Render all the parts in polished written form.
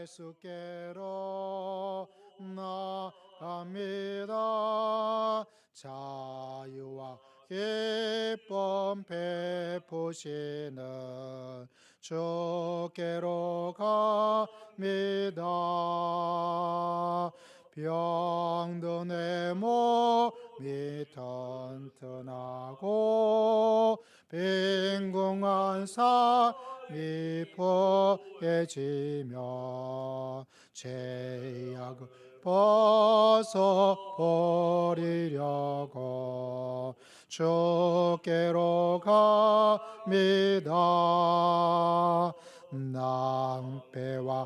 예수께로 나갑니다. 자유와 기쁨 베푸시는 주께로 갑니다. 병든 내 몸이 튼튼하고 빈궁한 삶이 포개지며 죄악을 벗어버리려고 주께로 갑니다. 낭패와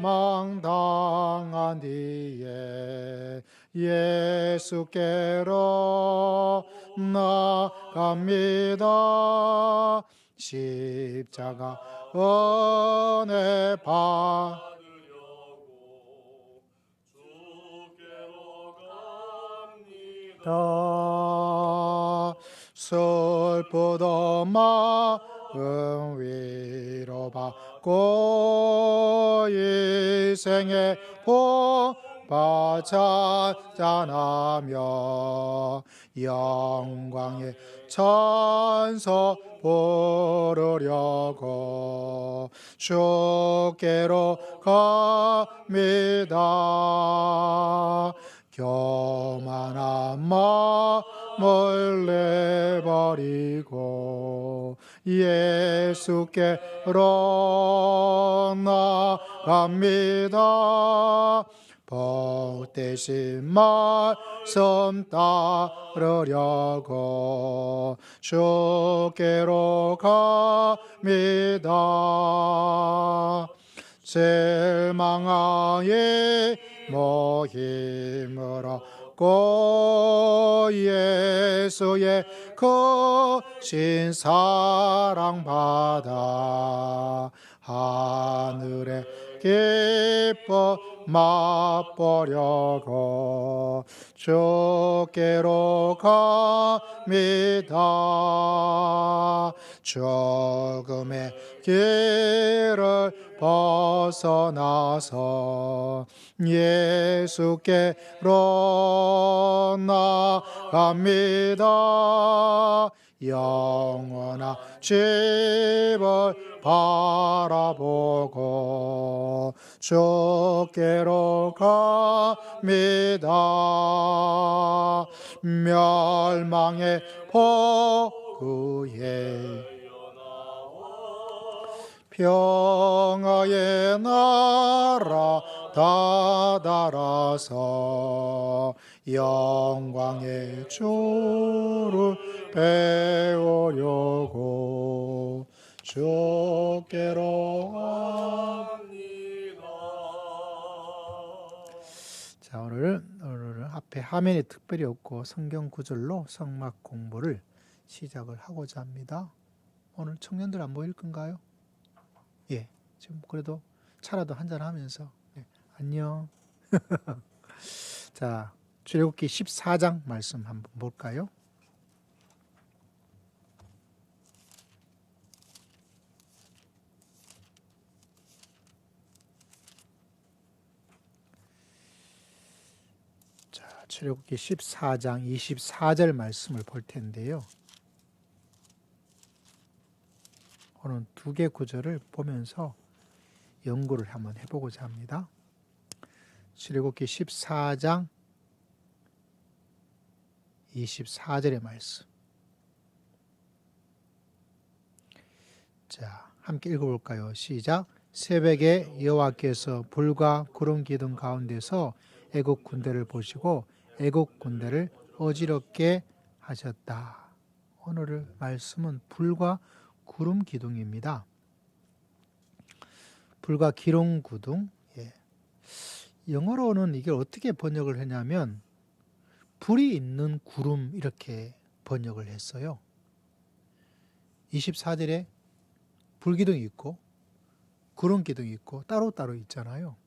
실망당한 뒤에 예수께로 나갑니다. 십자가 은혜 받으려고 주께로 갑니다. 슬프던 마음 위로받고 일생의 복받 찬양하며 영광의 찬송 부르려고 주께로 갑니다. 교만한 마음을 내버리고 예수께로 나갑니다. 복되신 말씀 따르려고 주께로 갑니다. 절망하에 힘을 얻고 예수의 크신 사랑 받아 하늘의 기쁨 맛보려고 주께로 갑니다. 죽음의 길을 벗어나서 예수께로 나갑니다. 영원한 집을 바라보고 주께로 갑니다. 멸망의 포구에 평화의 나라 다다라서 영광의 주를 배우려고 주께로 갑니다. 자, 오늘은 앞에 화면이 특별히 없고 성경 구절로 성막 공부를 시작을 하고자 합니다. 오늘 청년들 안 보일 건가요? 예, 지금 그래도 차라도 한잔 하면서 안녕. 자, 출애굽기 14장 말씀 한번 볼까요? 자, 출애굽기 14장 24절 말씀을 볼 텐데요. 오늘 두 개 구절을 보면서 연구를 한번 해보고자 합니다. 출애굽기 14장 24절의 말씀. 자, 함께 읽어볼까요? 시작. 새벽에 여호와께서 불과 구름 기둥 가운데서 애국 군대를 보시고 애국 군대를 어지럽게 하셨다. 오늘 말씀은 불과 구름 기둥입니다. 불과 기름 구둥. 영어로는 이게 어떻게 번역을 했냐면 불이 있는 구름 이렇게 번역을 했어요. 24절에 불기둥이 있고 구름 기둥이 있고 따로따로 있잖아요.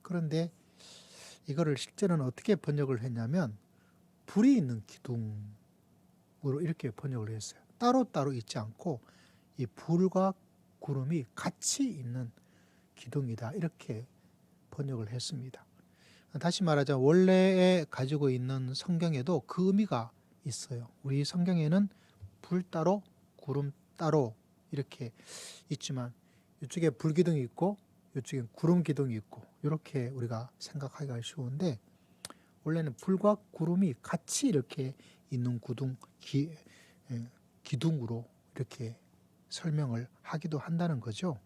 그런데 이거를 실제로는 어떻게 번역을 했냐면 불이 있는 기둥으로 이렇게 번역을 했어요. 따로따로 있지 않고 이 불과 구름이 같이 있는 기둥이다. 이렇게 번역을 했습니다. 다시 말하자면 원래에 가지고 있는 성경에도 그 의미가 있어요. 우리 성경에는 불 따로 구름 따로 이렇게 있지만 이쪽에 불기둥이 있고 이쪽에 구름 기둥이 있고 이렇게 우리가 생각하기가 쉬운데 원래는 불과 구름이 같이 이렇게 있는 기둥으로 이렇게 설명을 하기도 한다는 거죠.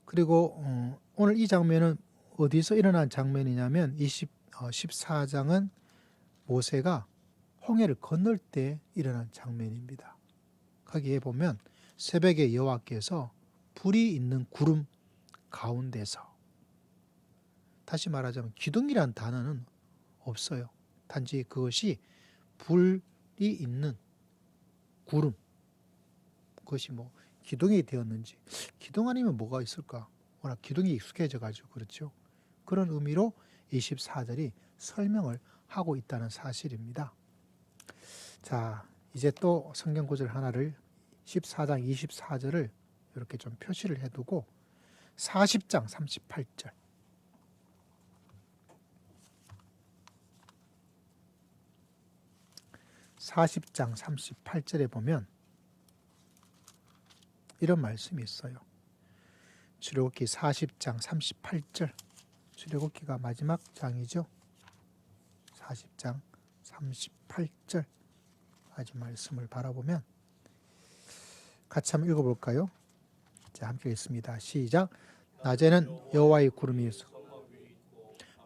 그리고 오늘 이 장면은 어디서 일어난 장면이냐면 14장은 모세가 홍해를 건널 때 일어난 장면입니다. 거기에 보면 새벽에 여호와께서 불이 있는 구름 가운데서, 다시 말하자면 기둥이란 단어는 없어요. 단지 그것이 불이 있는 구름, 그것이 뭐 기둥이 되었는지, 기둥 아니면 뭐가 있을까? 워낙 기둥이 익숙해져 가지고 그렇죠. 그런 의미로 24절이 설명을 하고 있다는 사실입니다. 자, 이제 또 성경 구절 하나를 14장 24절을 이렇게 좀 표시를 해두고 40장 38절, 40장 38절에 보면 이런 말씀이 있어요. 출애굽기 40장 38절, 출애굽기가 마지막 장이죠. 40장 38절 아주 말씀을 바라보면 같이 한번 읽어볼까요? 자, 함께 읽습니다. 시작. 낮에는 여호와의 구름이 있어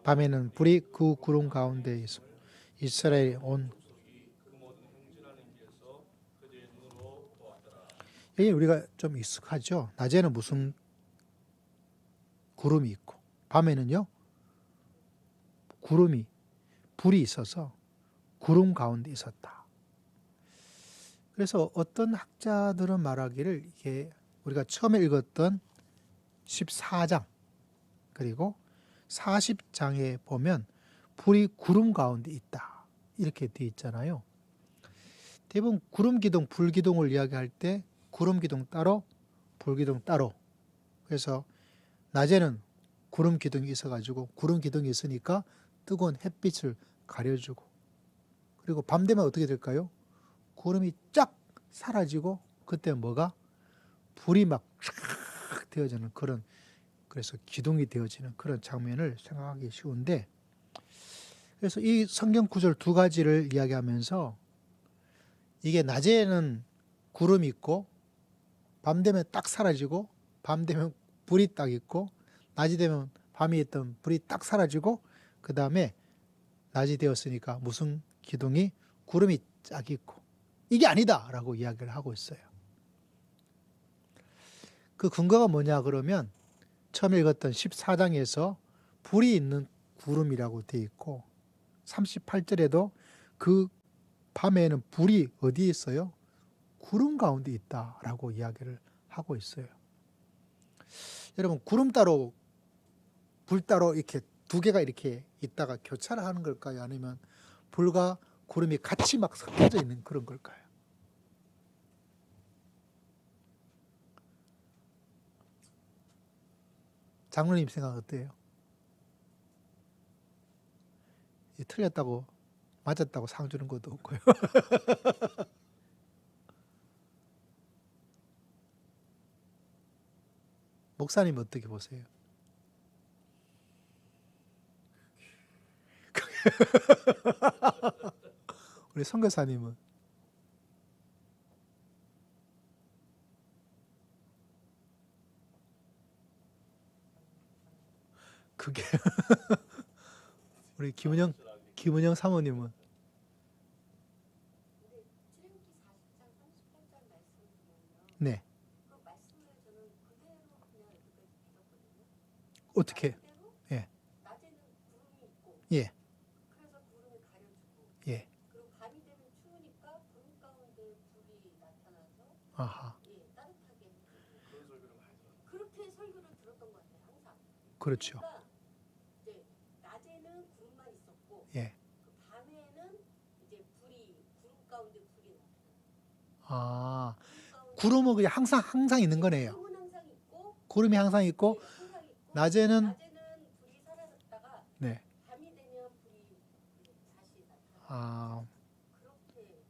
밤에는 불이 그 구름 가운데 있어 이스라엘 온. 여기 우리가 좀 익숙하죠. 낮에는 무슨 구름이 있고 밤에는요 불이 있어서 구름 가운데 있었다. 그래서 어떤 학자들은 말하기를 이게 우리가 처음에 읽었던 14장 그리고 40장에 보면 불이 구름 가운데 있다 이렇게 되어 있잖아요. 대부분 구름 기둥, 불 기둥을 이야기할 때 구름 기둥 따로, 불 기둥 따로. 그래서 낮에는 구름 기둥이 있어가지고 구름 기둥이 있으니까 뜨거운 햇빛을 가려주고, 그리고 밤 되면 어떻게 될까요? 구름이 쫙 사라지고 그때 뭐가 불이 막 쫙 되어지는 그런, 그래서 기둥이 되어지는 그런 장면을 생각하기 쉬운데, 그래서 이 성경 구절 두 가지를 이야기하면서 이게 낮에는 구름이 있고 밤 되면 딱 사라지고 밤 되면 불이 딱 있고 낮이 되면 밤이 있던 불이 딱 사라지고 그 다음에 낮이 되었으니까 무슨 기둥이 구름이 쫙 있고 이게 아니다 라고 이야기를 하고 있어요. 그 근거가 뭐냐 그러면 처음 읽었던 14장에서 불이 있는 구름이라고 되어 있고 38절에도 그 밤에는 불이 어디에 있어요? 구름 가운데 있다라고 이야기를 하고 있어요. 여러분 구름 따로 불 따로 이렇게 두 개가 이렇게 있다가 교차를 하는 걸까요? 아니면 불과 구름이 같이 막 섞여져 있는 그런 걸까요? 장로님 생각 어때요? 틀렸다고 맞았다고 상 주는 것도 없고요. 목사님 어떻게 보세요? 우리 선교사님은 그게 우리 김은영 사모님은 네 어떻게 예 예, 예. 아하. 그렇죠. 예. 아, 구름은 그냥 항상 있는 거네요. 구름이 항상 있고 항상 있고 낮에는 불이 사라졌다가 네. 밤이 되면 불이 다시 나타나요. 아, 그렇게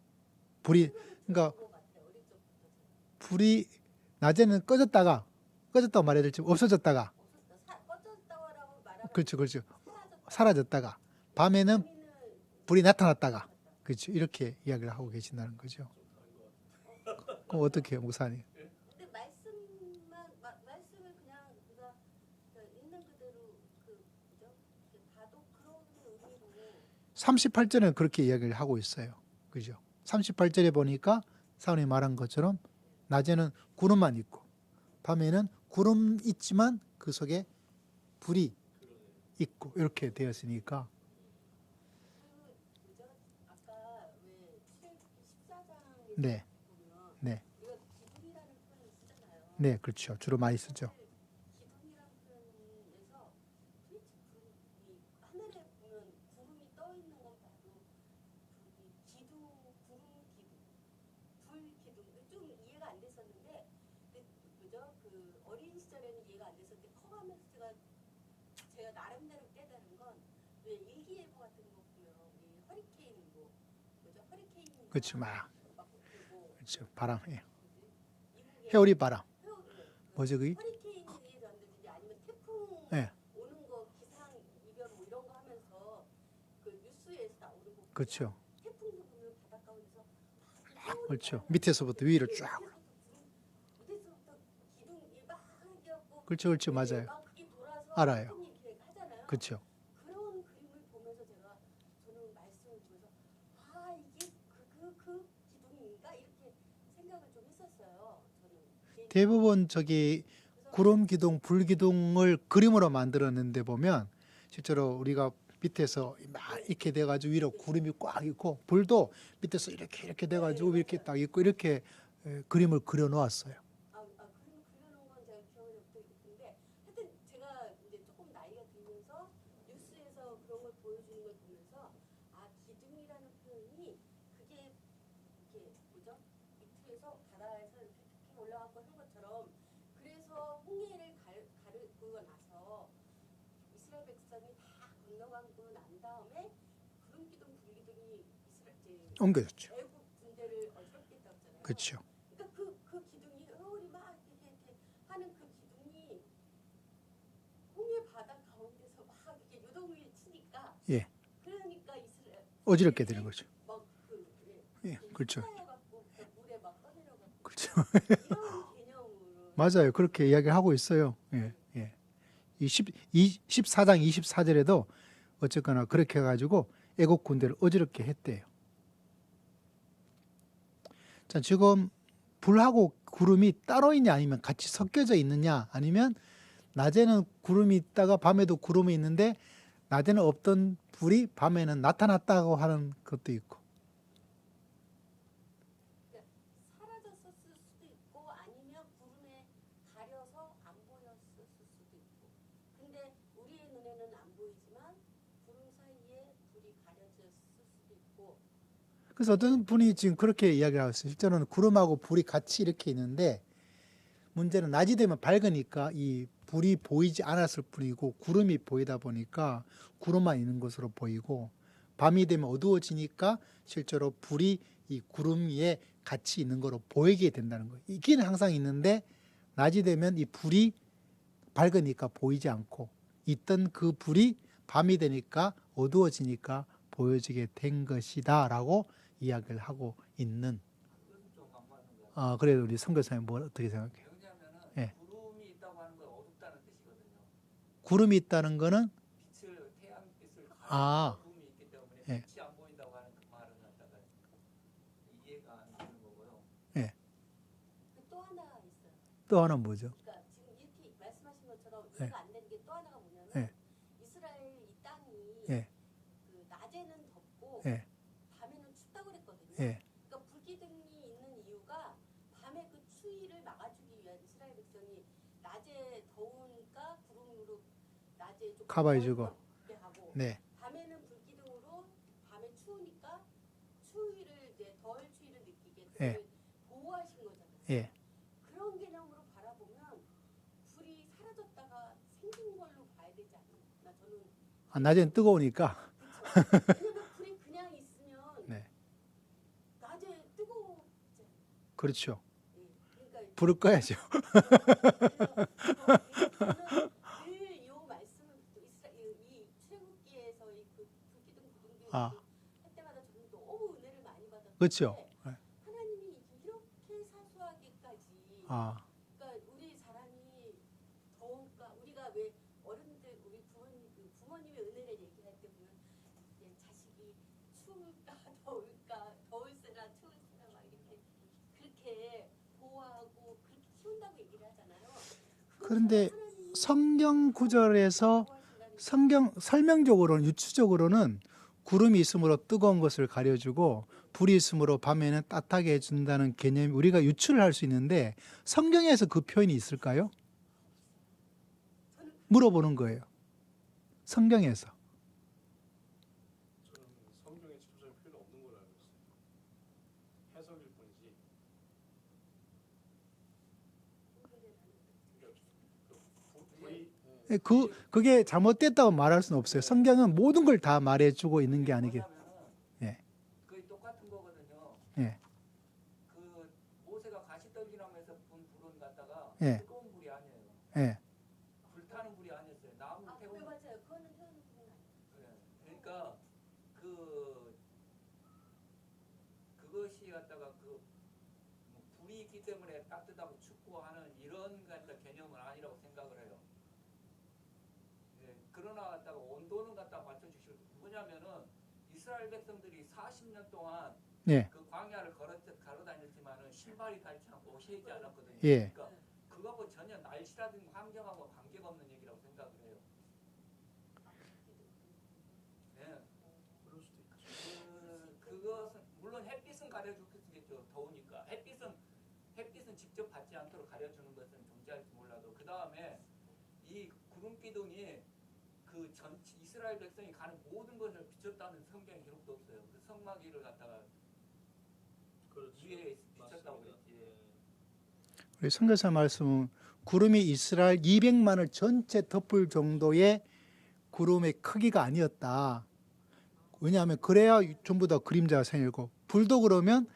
불이 그러니까 것 같아요. 어릴 적부터 불이 낮에는 꺼졌다고 말해야 될지 없어졌다가 꺼졌다고 말하면 그렇죠. 그렇죠. 사라졌다. 사라졌다가 밤에는 밤에는 불이 나타났다가 그렇죠. 이렇게 이야기를 하고 계신다는 거죠. 그럼 어떻게 해요, 목사님? 근데 말씀을 그냥 우리가 있는 그대로 그죠? 봐도 그런 의미로 38절에는 그렇게 이야기를 하고 있어요. 그죠? 38절에 보니까 사원이 말한 것처럼 낮에는 구름만 있고 밤에는 구름 있지만 그 속에 불이 있고 이렇게 되었으니까 그죠? 아까 왜 출애굽기 14장에 네, 보면 네, 우리가 기둥이라는 표현을 쓰잖아요. 네, 그렇죠. 주로 많이 쓰죠. 사실 기둥이라는 표현에서 도대체 이 하늘에 보면 구름이 떠 있는 건 봐도 이 기둥, 구름 기둥, 불 기둥 좀 이해가 안 됐었는데 그죠? 그 어린 시절에는 이해가 안 됐었는데 커가면서 제가 나름대로 깨달은 건 왜 일기예보 같은 거 보면 우리 허리케인 뭐죠? 허리케인이 그렇죠, 막 그리고 그렇죠. 바람, 예. 미국에 해오리 바람, 그 뭐죠, 그게? 허리케인이 전되든지 아니면 태풍 예, 오는 거 기상 이별 뭐 이런 거 하면서 그 뉴스에서 나오는 거 보면 그렇죠. 태풍도 보면 바닷가 에서 그렇죠. 밑에서부터 위로 쫙, 밑에서부터 기둥이 막 해갖고 그렇죠, 그렇죠, 맞아요. 막 그게 돌아서 알아요. 태풍이 이렇게 하잖아요. 그렇죠. 그런 그림을 보면서 저는 말씀을 보면서 이게 그 기둥인가 이렇게 생각을 좀 했었어요. 저는 대부분 저기 구름 기둥, 불 기둥을 그림으로 만들었는데 보면 실제로 우리가 밑에서 막 이렇게 돼가지고 위로 구름이 꽉 있고 불도 밑에서 이렇게 돼가지고 이렇게 딱 있고 이렇게 그림을 그려 놓았어요. 그림을 그려놓은 건 제가 기억이 없는데 하여튼 제가 이제 조금 나이가 들면서 뉴스에서 그런 걸 보여주는 걸 보면서 기둥이라는 표현이 그게 이렇게 뭐죠? 밑에서 바다에서 이렇게 툭 올라가고 한 것처럼 그래서 홍해를 가르고 나서 이스라엘 백성이 다 건너가고 난 다음에 구름기둥 불기둥이 옮겨졌죠. 애국 군대를 어지럽게 했다고 했잖아요. 그렇죠. 그러니까 그 기둥이 회오리 막 이렇게 하는 그 기둥이 홍해 바다 가운데서 막 이렇게 요동을 치니까 예, 그러니까 이스라엘 어지럽게 되는 거죠. 막그 예, 그렇죠. 갖고 물에 막 떠내려가고 그렇죠. 이런 개념으로 맞아요. 그렇게 이야기하고 있어요. 예, 예. 이 14장 24절에도 어쨌거나 그렇게 해가지고 애국 군대를 어지럽게 했대요. 자, 지금 불하고 구름이 따로 있냐 아니면 같이 섞여져 있느냐 아니면 낮에는 구름이 있다가 밤에도 구름이 있는데 낮에는 없던 불이 밤에는 나타났다고 하는 것도 있고 사라졌을 수도 있고 아니면 구름에 가려서 안 보였을 수도 있고 근데 우리의 눈에는 안 보이지만 구름 사이에 불이 가려졌을 수도 있고 그래서 어떤 분이 지금 그렇게 이야기를 하고 있어요. 실제로는 구름하고 불이 같이 이렇게 있는데 문제는 낮이 되면 밝으니까 이 불이 보이지 않았을 뿐이고 구름이 보이다 보니까 구름만 있는 것으로 보이고 밤이 되면 어두워지니까 실제로 불이 이 구름 위에 같이 있는 거로 보이게 된다는 거예요. 있기는 항상 있는데 낮이 되면 이 불이 밝으니까 보이지 않고 있던 그 불이 밤이 되니까 어두워지니까 보여지게 된 것이다라고 이야기를 하고 있는 그래도 우리 선교사님 뭐 어떻게 생각해요? 왜냐하면은 예. 구름이 있다고 하는 건 어둡다는 뜻이거든요. 구름이 있다는 거는 태양빛을 아, 가리는 구름이 있기 때문에 예. 빛이 안 보인다고 하는 그 말은 갖다가 이해가 안 되는 거고요. 예. 또 하나 있어요. 또 하나 뭐죠? 그러니까 지금 이렇게 말씀하신 것처럼 네. 이해가 안 되는 게 또 하나가 뭐냐면 네. 이스라엘 이 땅이 예. 그 낮에는 덥고 예. 밤에는 춥다고 그랬거든요. 예. 그러니까 불기둥이 있는 이유가 밤에 그 추위를 막아주기 위한 이스라엘 백성이 낮에 더우니까 구름으로 낮에 좀 커버해주고. 게 하고 네. 밤에는 불기둥으로 밤에 추우니까 추위를 이제 덜 추위를 느끼게 예. 보호하신 거잖아요. 예. 그런 개념으로 바라보면 불이 추워졌다가 생긴 걸로 봐야 되지 않나 저는. 아, 낮에는 뜨거우니까. 그렇죠. 왜냐면 불이 그냥 있으면 네. 낮에 뜨거워. 그렇죠. 예, 그러니까 불을 꺼야죠. 저는 늘 요 말씀을 이 출애굽기에서 이그 불기둥 구둥기 아. 할 때마다 저는 너무 은혜를 많이 받았는데 그렇죠. 네. 하나님이 이렇게 사소하게까지 아, 그러니까 우리 사람이 더울까 우리가 왜 어른들 우리 부모님의 은혜를 얘기할 때 보면 이제 자식이 추울까 더울까 더울세라 추울세라 막 이렇게 그렇게 보호하고 그렇게 키운다고 얘기를 하잖아요. 그런데 성경 구절에서 성경 설명적으로는 유추적으로는 구름이 있으므로 뜨거운 것을 가려주고 불이 있으므로 밤에는 따뜻하게 해준다는 개념이 우리가 유추를 할 수 있는데 성경에서 그 표현이 있을까요? 물어보는 거예요. 성경에서. 저는 성경에 직접적인 표현이 없는 걸로 알고 있어요. 해석일 뿐이지. 그러니까 그게 잘못됐다고 말할 수는 없어요. 성경은 모든 걸 다 말해주고 있는 게 아니게. 예. 거의 똑같은 거거든요. 예. 그 모세가 가시떨기나무에서 본 불은 갖다가 예. 뜨거운 불이 아니에요. 예. 불타는 불이 아니었어요. 나무 아, 태우는. 네, 맞아요. 그거는 태우는 부분 아니에요. 예. 그러니까 그것이 갖다가 불이 있기 때문에 따뜻하고 춥고 하는 이런 갖다 개념은 아니라고 생각을 해요. 예. 그러나 갖다가 온도는 갖다 맞춰주시고 뭐냐면은 이스라엘 백성들이 40년 동안 예. 그 광야를 걸어 다녔지만은 신발이 닳지 않고 옷이 않았거든요. 예. 그러니까 그거하고 전혀 날씨라든가 환경하고 관계가 없는 얘기라고 생각을 해요. 예. 그럴 수도 있죠. 그것은 물론 햇빛은 가려주겠죠. 더우니까 햇빛은 직접 받지 않도록 가려주는 것은 존재할지 몰라도 그 다음에 이 구름 기둥이 그 전체 이스라엘 백성이 가는 모든 것을 비췄다는 성경 기록도 없어요. 그 성막위를 갖다가 그렇죠. 위에 비쳤다고 맞습니다. 그랬지. 네. 우리 선교사 말씀은 구름이 이스라엘 200만을 전체 덮을 정도의 구름의 크기가 아니었다. 왜냐하면 그래야 전부 다 그림자가 생기고 불도 그러면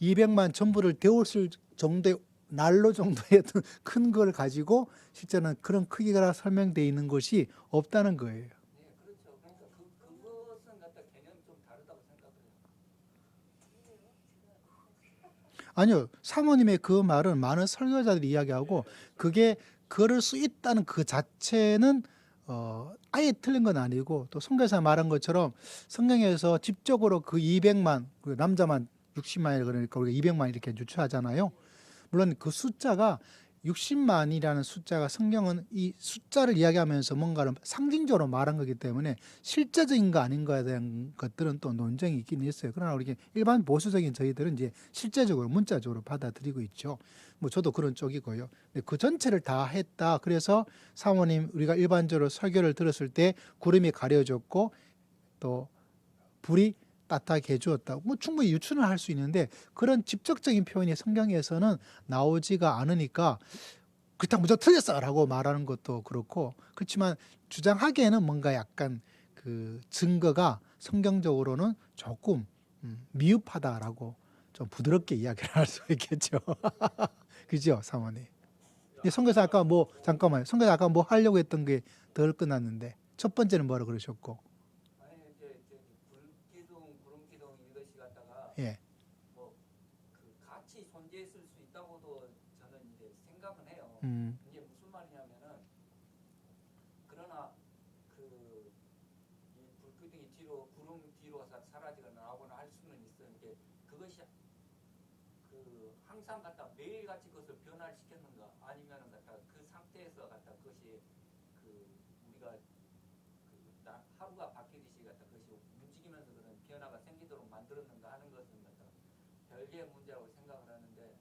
200만 전부를 데웠을 정도의 난로 정도의 큰 걸 가지고 실제는 그런 크기가 설명되어 있는 것이 없다는 거예요. 네, 그렇죠. 그러니까 그것은 갖다 개념이 좀 다르다고 생각을 해요. 아니요. 사모님의 그 말은 많은 설교자들이 이야기하고 그게 그럴 수 있다는 그 자체는 아예 틀린 건 아니고 또 선교사 말한 것처럼 성경에서 직접적으로 그 200만 그 남자만 60만이 그러니까 우리가 200만 이렇게 유추하잖아요. 물론 그 숫자가 60만이라는 숫자가 성경은 이 숫자를 이야기하면서 뭔가를 상징적으로 말한 거기 때문에 실제적인 거 아닌 거에 대한 것들은 또 논쟁이 있긴 있어요. 그러나 우리 일반 보수적인 저희들은 이제 실제적으로 문자적으로 받아들이고 있죠. 뭐 저도 그런 쪽이고요. 근데 그 전체를 다 했다. 그래서 사모님 우리가 일반적으로 설교를 들었을 때 구름이 가려졌고 또 불이 따뜻하게 해주었다. 뭐 충분히 유추는 할 수 있는데 그런 직접적인 표현이 성경에서는 나오지가 않으니까 그렇다고 무조건 틀렸어라고 말하는 것도 그렇고 그렇지만 주장하기에는 뭔가 약간 그 증거가 성경적으로는 조금 미흡하다라고 좀 부드럽게 이야기를 할 수 있겠죠. 그죠, 사모님? 근데 선교사 아까 뭐 잠깐만요. 선교사 아까 뭐 하려고 했던 게 덜 끝났는데 첫 번째는 뭐라 그러셨고? 아니 이제 불기둥, 구름기둥 이것이 갖다가 예. 뭐 그 같이 존재했을 수 있다고도 저는 이제 생각은 해요. 음. 이게 무슨 말이냐면은 그러나 이 불기둥이 뒤로 구름 뒤로 사라지거나 나오거나 할 수는 있어요. 이게 그것이 항상 갖다 매일 같이 그것을 변화를 시켰는가 아니면은 갖다 그 상태에서 갖다 그것이 우리가 하루가 바뀌듯이 갖다 그것이 움직이면서 그런 변화가 생기도록 만들었는가 하는 것은 갖다 별개의 문제라고 생각을 하는데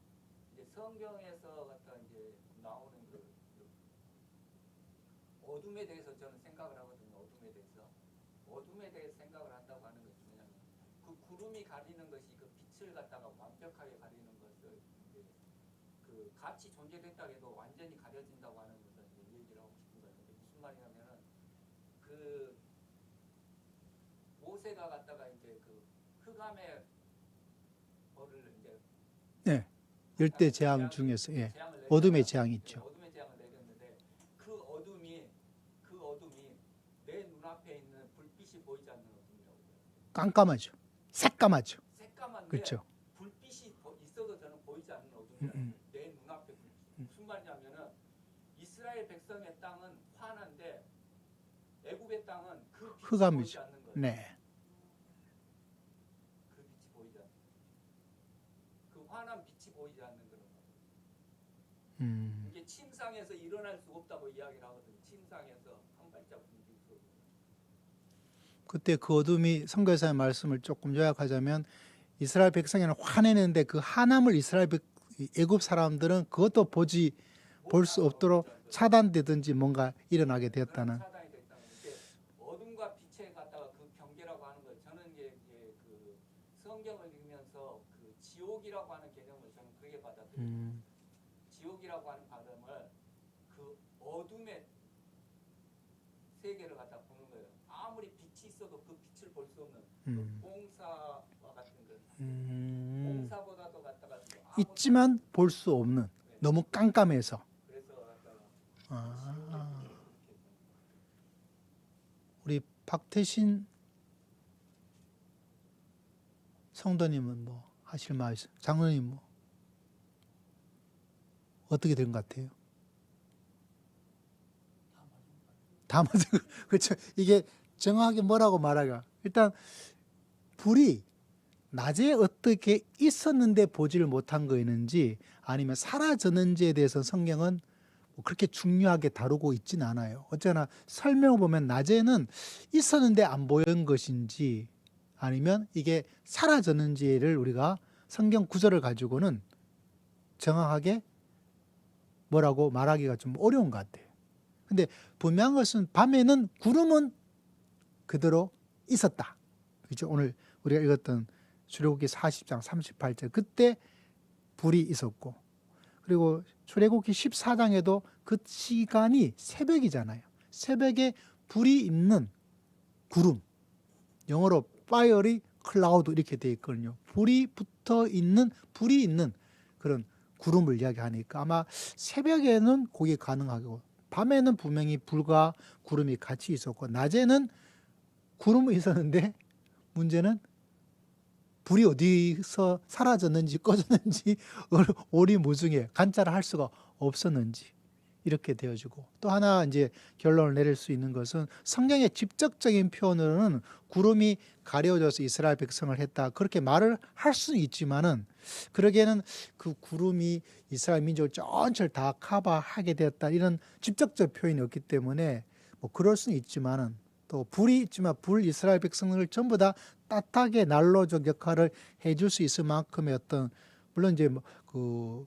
이제 성경에서 갖다 이제 나오는 어둠에 대해서 저는 생각을 하거든요. 어둠에 대해서 생각을 한다고 하는 것이 뭐냐면 그 구름이 가리는 것이 그 빛을 갖다가 완벽하게 가리는 것을 이제 같이 존재됐다 해도 완전히 가려진다고 하는 것을 이제 얘기를 하고 무슨 말이냐면은 그 모세가 갔다가 이제 그 흑암의 벌을 이제 네. 열대 재앙 중에서 예. 어둠의 재앙이 있죠. 어둠의 재앙을 내렸는데 그 어둠이 내 눈앞에 있는 불빛이 보이지 않는 어둠이라고 해요. 깜깜하죠. 새까맣죠. 새까만데 그렇죠. 불빛이 있어도 저는 보이지 않는 어둠이라는 내 눈앞에 불빛. 무슨 말이냐면은 이스라엘 백성의 땅은 환한데 애굽의 땅은 그 빛이 흑암이죠. 보이지 않는 거예요. 네. 그 빛이 보이지 않는 그 환한 빛이 보이지 않는 그런 거. 이게 침상에서 일어날 수 없다고 이야기를 하거든요. 침상에서 한 발짝 움직일 수 없는. 그때 그 어둠이 선교사의 말씀을 조금 요약하자면 이스라엘 백성에는 화내는데 그 한함을 애굽 사람들은 그것도 볼 수 없도록 차단되든지 뭔가 일어나게 되었다는. 차단이 됐다는 게 어둠과 빛에 갖다가 그 경계라고 하는 걸 저는 이제 그 성경을 읽으면서 그 지옥이라고 하는 개념을 저는 그게 받아들여요. 지옥이라고 하는 발음을 그 어둠의 세계를 갖다 보는 거예요. 아무리 빛이 있어도 그 빛을 볼 수 없는 그 공사와 같은 그 공사보다도 갖다가 있지만 볼 수 없는 너무 깜깜해서. 그래서 갖다가 아. 우리 박태신 성도님은 뭐 하실 말 있어요? 장로님 뭐 어떻게 된 것 같아요? 다 맞은 거 그렇죠. 이게 정확하게 뭐라고 말하기가 일단 불이 낮에 어떻게 있었는데 보지를 못한 거였는지 아니면 사라졌는지에 대해서 성경은 뭐 그렇게 중요하게 다루고 있지는 않아요. 어쩌나 설명을 보면 낮에는 있었는데 안 보인 것인지 아니면 이게 사라졌는지를 우리가 성경 구절을 가지고는 정확하게 뭐라고 말하기가 좀 어려운 것 같아요. 근데 분명한 것은 밤에는 구름은 그대로 있었다. 그죠? 오늘 우리가 읽었던 출애굽기 40장 38절 그때 불이 있었고 그리고 출애굽기 14장에도 그 시간이 새벽이잖아요. 새벽에 불이 있는 구름 영어로 fiery cloud 이렇게 되어 있거든요. 불이 있는 그런 구름을 이야기하니까 아마 새벽에는 그게 가능하고 밤에는 분명히 불과 구름이 같이 있었고 낮에는 구름이 있었는데 문제는 불이 어디서 사라졌는지 꺼졌는지 오리무중에 관찰을 할 수가 없었는지 이렇게 되어지고 또 하나 이제 결론을 내릴 수 있는 것은 성경의 직접적인 표현으로는 구름이 가려져서 이스라엘 백성을 했다 그렇게 말을 할 수는 있지만은 그러기에는 그 구름이 이스라엘 민족을 전체를 다 커버하게 되었다 이런 직접적 표현이 없기 때문에 뭐 그럴 수는 있지만은 또 불이 있지만 이스라엘 백성을 전부 다 따뜻하게 난로적 역할을 해줄 수 있을 만큼의 어떤 물론 이제 그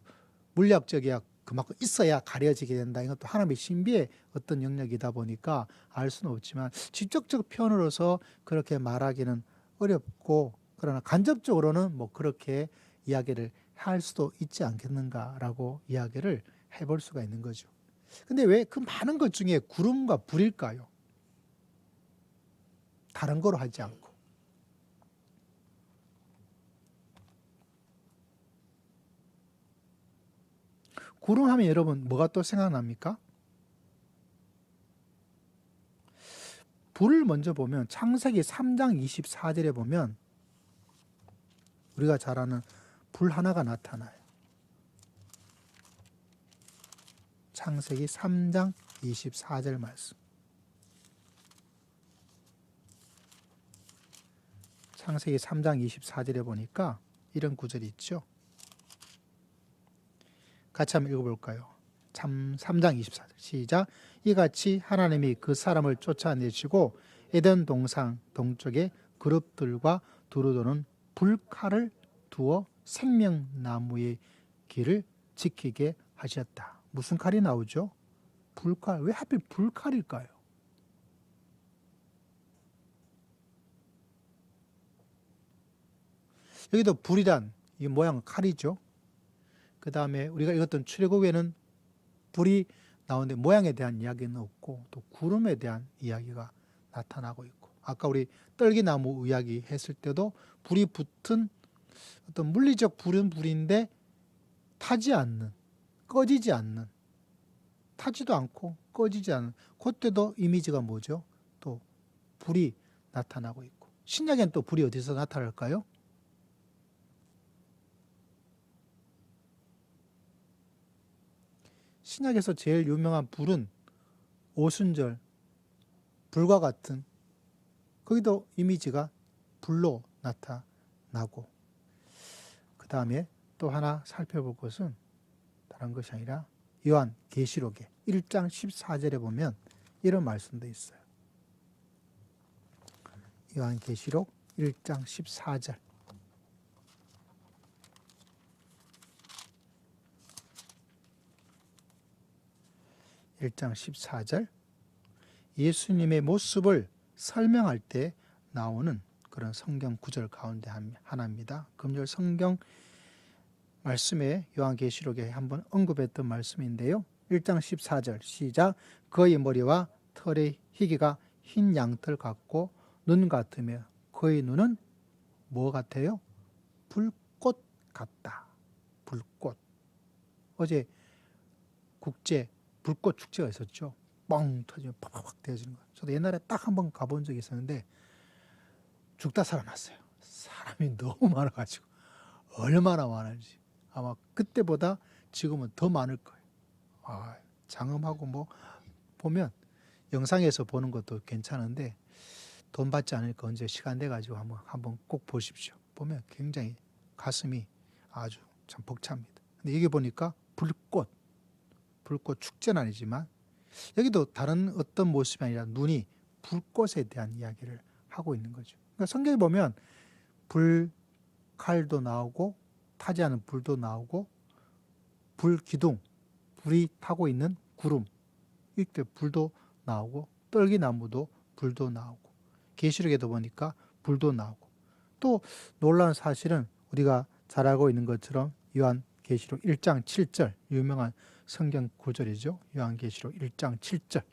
물리학적이야 그만큼 있어야 가려지게 된다. 이것도 하나님의 신비의 어떤 영역이다 보니까 알 수는 없지만 직접적 표현으로서 그렇게 말하기는 어렵고 그러나 간접적으로는 뭐 그렇게 이야기를 할 수도 있지 않겠는가라고 이야기를 해볼 수가 있는 거죠. 근데 왜 그 많은 것 중에 구름과 불일까요? 다른 거로 하지 않고. 구름 하면 여러분 뭐가 또 생각납니까? 불을 먼저 보면 창세기 3장 24절에 보면 우리가 잘 아는 불 하나가 나타나요. 창세기 3장 24절 말씀. 창세기 3장 24절에 보니까 이런 구절이 있죠. 같이 한번 읽어볼까요? 3장 24절 시작. 이같이 하나님이 그 사람을 쫓아내시고 에덴 동상 동쪽에 그룹들과 두루 도는 불칼을 두어 생명나무의 길을 지키게 하셨다. 무슨 칼이 나오죠? 불칼. 왜 하필 불칼일까요? 여기도 불이란 이 모양은 칼이죠. 그 다음에 우리가 읽었던 출애굽에는 불이 나오는데 모양에 대한 이야기는 없고 또 구름에 대한 이야기가 나타나고 있고, 아까 우리 떨기나무 이야기 했을 때도 불이 붙은 어떤 물리적 불은 불인데 타지 않는, 꺼지지 않는, 타지도 않고 꺼지지 않는, 그때도 이미지가 뭐죠? 또 불이 나타나고 있고. 신약엔 또 불이 어디서 나타날까요? 신약에서 제일 유명한 불은 오순절, 불과 같은, 거기도 이미지가 불로 나타나고, 그 다음에 또 하나 살펴볼 것은 다른 것이 아니라 요한 계시록의 1장 14절에 보면 이런 말씀도 있어요. 요한 계시록 1장 14절. (1장 14절) 예수님의 모습을 설명할 때 나오는 그런 성경 구절 가운데 하나입니다. 금요일 성경 말씀에 요한계시록에 한번 언급했던 말씀인데요. 1장 14절 시작. 그의 머리와 털의 희기가 흰 양털 같고 눈 같으며 그의 눈은 뭐 같아요? 불꽃 같다. 불꽃. 어제 국제 불꽃 축제가 있었죠. 뻥 터지면 팍팍 되어지는 거. 저도 옛날에 딱 한 번 가본 적이 있었는데 죽다 살아났어요. 사람이 너무 많아가지고 얼마나 많은지 아마 그때보다 지금은 더 많을 거예요. 장엄하고 뭐 보면 영상에서 보는 것도 괜찮은데 돈 받지 않으니까 언제 시간 돼 가지고 한번 꼭 보십시오. 보면 굉장히 가슴이 아주 참 벅찹니다. 근데 이게 보니까 불꽃 축제는 아니지만 여기도 다른 어떤 모습이 아니라 눈이 불꽃에 대한 이야기를 하고 있는 거죠. 그러니까 성경에 보면 불 칼도 나오고 타지 않은 불도 나오고 불 기둥, 불이 타고 있는 구름, 이때 불도 나오고 떨기나무도 불도 나오고 계시록에도 보니까 불도 나오고, 또 놀라운 사실은 우리가 잘 알고 있는 것처럼 요한계시록 1장 7절 유명한 성경 구절이죠. 요한계시록 1장 7절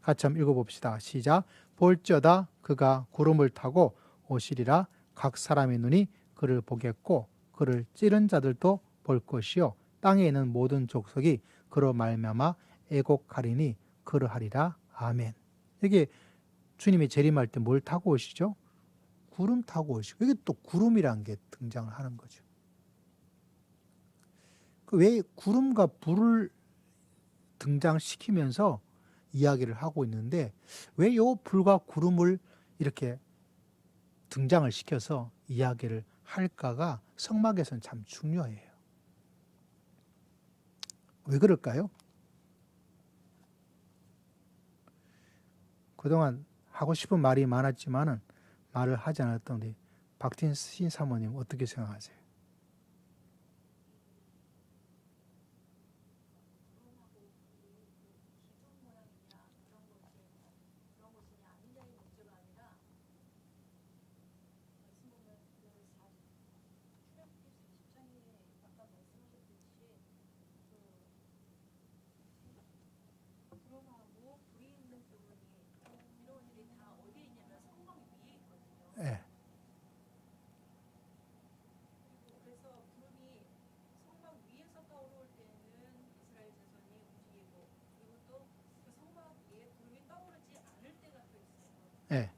같이 한번 읽어봅시다. 시작. 볼지어다 그가 구름을 타고 오시리라. 각 사람의 눈이 그를 보겠고 그를 찌른 자들도 볼 것이요 땅에 있는 모든 족속이 그로 말미암아 애곡하리니 그러하리라. 아멘. 여기 주님이 재림할 때 뭘 타고 오시죠? 구름 타고 오시고, 여기 또 구름이라는 게 등장을 하는 거죠. 왜 구름과 불을 등장시키면서 이야기를 하고 있는데 왜 이 불과 구름을 이렇게 등장을 시켜서 이야기를 할까가 성막에서는 참 중요해요. 왜 그럴까요? 그동안 하고 싶은 말이 많았지만은 말을 하지 않았던 우리 박진신 사모님 어떻게 생각하세요? 예. 그래서 구름이 성막 위에서 떠오를 때는 이스라엘 자손이 움직이고, 그리고 또 그 성막 위에 구름이 떠오르지 않을 때가 또 있어요. 예.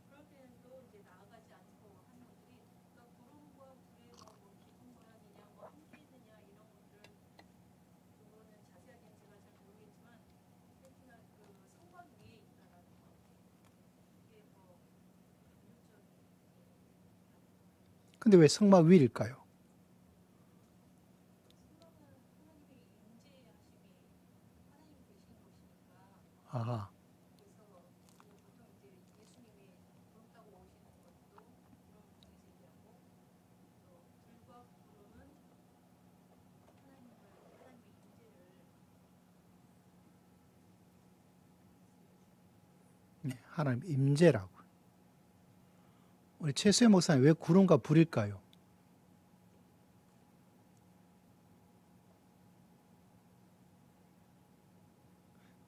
그럴 때는 또 이제 나아가지 않고 하는 것들이, 그러니까 구름과 불의 뭐 기둥 모양이냐, 뭐 함께 있느냐 이런 것들은 그거는 자세하게는 제가 잘 모르겠지만, 특히나 그 성막 위에 있다라는 거, 이게 더 강력적인. 근데 왜 성막 위일까요? 아하. 네, 하나님 임재라고. 우리 최수혜 목사님 왜 구름과 불일까요?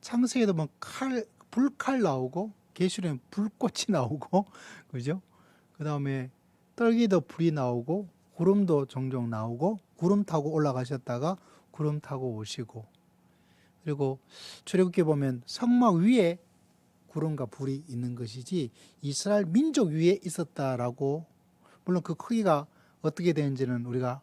창세기도 뭐 불칼 나오고 계시록에는 불꽃이 나오고 그죠? 그다음에 떨기도 불이 나오고 구름도 종종 나오고 구름 타고 올라가셨다가 구름 타고 오시고 그리고 출애굽기에 보면 성막 위에 구름과 불이 있는 것이지 이스라엘 민족 위에 있었다라고 물론 그 크기가 어떻게 되는지는 우리가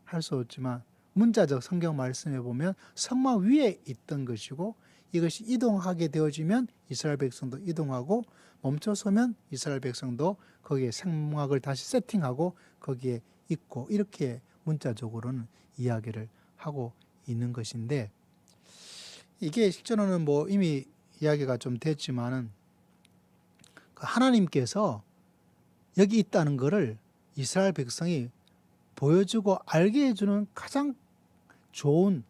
할 수 없지만 문자적 성경 말씀에 보면 성막 위에 있던 것이고 이것이 이동하게 되어지면 이스라엘 백성도 이동하고 멈춰서면 이스라엘 백성도 거기에 성막을 다시 세팅하고 거기에 있고 이렇게 문자적으로는 이야기를 하고 있는 것인데 이게 실제로는 뭐 이미 이야기가 좀 됐지만은 하나님께서 여기 있다는 것을 이스라엘 백성이 보여주고 알게 해주는 가장 좋은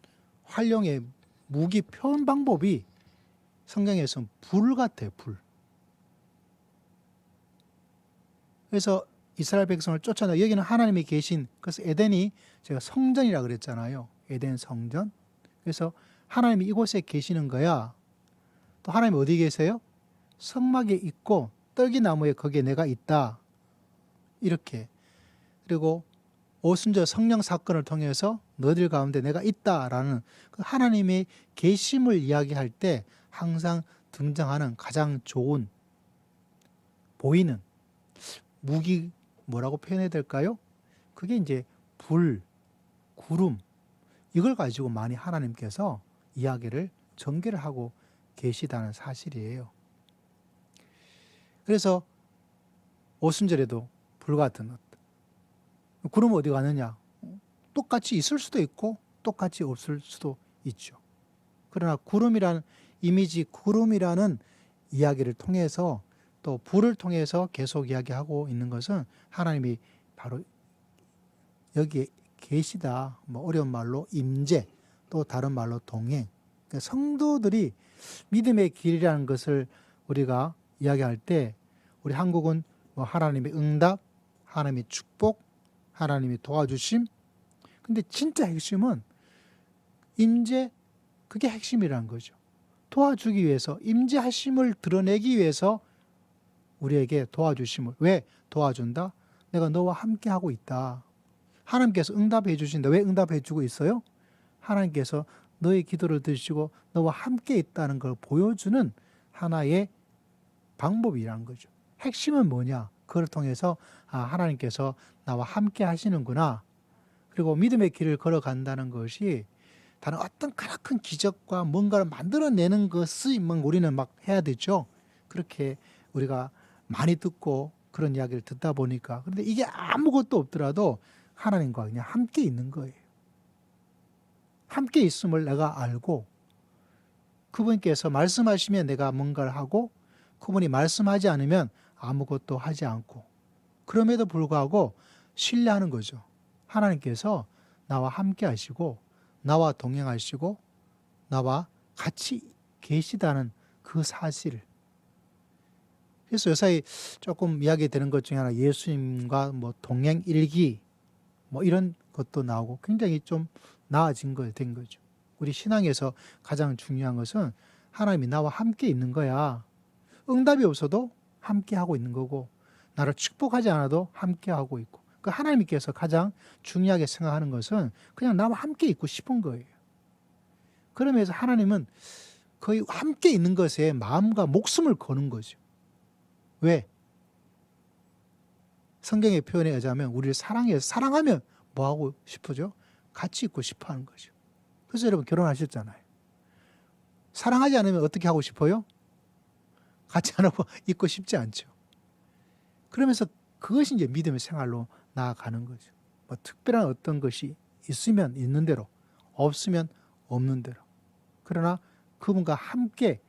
활용의 무기 표현 방법이 성경에서 불 같아요, 불. 그래서 이스라엘 백성을 쫓아내 여기는 하나님이 계신 그래서 에덴이 제가 성전이라 그랬잖아요. 에덴 성전. 그래서 하나님이 이곳에 계시는 거야. 또 하나님이 어디 계세요? 성막에 있고 떨기나무에 거기에 내가 있다. 이렇게. 그리고 오순절 성령 사건을 통해서 너희들 가운데 내가 있다라는 그 하나님의 계심을 이야기할 때 항상 등장하는 가장 좋은 보이는 무기 뭐라고 표현해야 될까요? 그게 이제 불, 구름 이걸 가지고 많이 하나님께서 이야기를 전개를 하고 계시다는 사실이에요. 그래서 오순절에도 불 같은 것. 구름 어디 가느냐? 똑같이 있을 수도 있고 똑같이 없을 수도 있죠. 그러나 구름이라는 이미지, 구름이라는 이야기를 통해서 또 불을 통해서 계속 이야기하고 있는 것은 하나님이 바로 여기에 계시다. 뭐 어려운 말로 임재, 또 다른 말로 동행. 그러니까 성도들이 믿음의 길이라는 것을 우리가 이야기할 때 우리 한국은 뭐 하나님의 응답, 하나님의 축복, 하나님의 도와주심. 근데 진짜 핵심은 임재, 그게 핵심이라는 거죠. 도와주기 위해서, 임재하심을 드러내기 위해서 우리에게 도와주심을. 왜 도와준다? 내가 너와 함께 하고 있다. 하나님께서 응답해 주신다. 왜 응답해 주고 있어요? 하나님께서 너의 기도를 들으시고 너와 함께 있다는 걸 보여주는 하나의 방법이라는 거죠. 핵심은 뭐냐? 그걸 통해서 하나님께서 나와 함께 하시는구나. 그리고 믿음의 길을 걸어간다는 것이 다른 어떤 큰 기적과 뭔가를 만들어내는 것을 우리는 막 해야 되죠. 그렇게 우리가 많이 듣고 그런 이야기를 듣다 보니까. 그런데 이게 아무것도 없더라도 하나님과 그냥 함께 있는 거예요. 함께 있음을 내가 알고 그분께서 말씀하시면 내가 뭔가를 하고 그분이 말씀하지 않으면 아무것도 하지 않고 그럼에도 불구하고 신뢰하는 거죠. 하나님께서 나와 함께 하시고 나와 동행하시고 나와 같이 계시다는 그 사실을. 그래서 요사이 조금 이야기되는 것 중에 하나 예수님과 뭐 동행 일기 뭐 이런 것도 나오고 굉장히 좀 나아진 거 된 거죠. 우리 신앙에서 가장 중요한 것은 하나님이 나와 함께 있는 거야. 응답이 없어도 함께 하고 있는 거고 나를 축복하지 않아도 함께 하고 있고 그 하나님께서 가장 중요하게 생각하는 것은 그냥 나와 함께 있고 싶은 거예요. 그러면서 하나님은 거의 함께 있는 것에 마음과 목숨을 거는 거죠. 왜? 성경의 표현에 의하면 우리를 사랑하면 뭐 하고 싶어져? 같이 있고 싶어 하는 거죠. 그래서 여러분 결혼하셨잖아요. 사랑하지 않으면 어떻게 하고 싶어요? 같이 안 하고 있고 싶지 않죠. 그러면서 그것이 이제 믿음의 생활로 나아가는 거죠. 뭐 특별한 어떤 것이 있으면 있는 대로, 없으면 없는 대로. 그러나 그분과 함께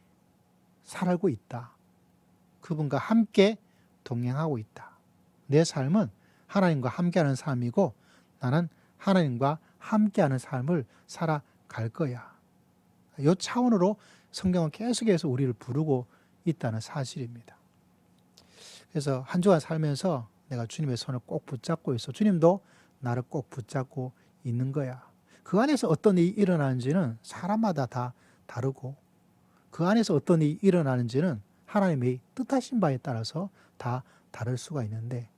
살고 있다. 그분과 함께 동행하고 있다. 내 삶은 하나님과 함께하는 삶이고 나는 하나님과 함께하는 삶을 살아갈 거야. 이 차원으로 성경은 계속해서 우리를 부르고 있다는 사실입니다. 그래서 한 주간 살면서 내가 주님의 손을 꼭 붙잡고 있어. 주님도 나를 꼭 붙잡고 있는 거야. 그 안에서 어떤 일이 일어나는지는 사람마다 다 다르고 그 안에서 어떤 일이 일어나는지는 하나님의 뜻하신 바에 따라서 다 다를 수가 있는데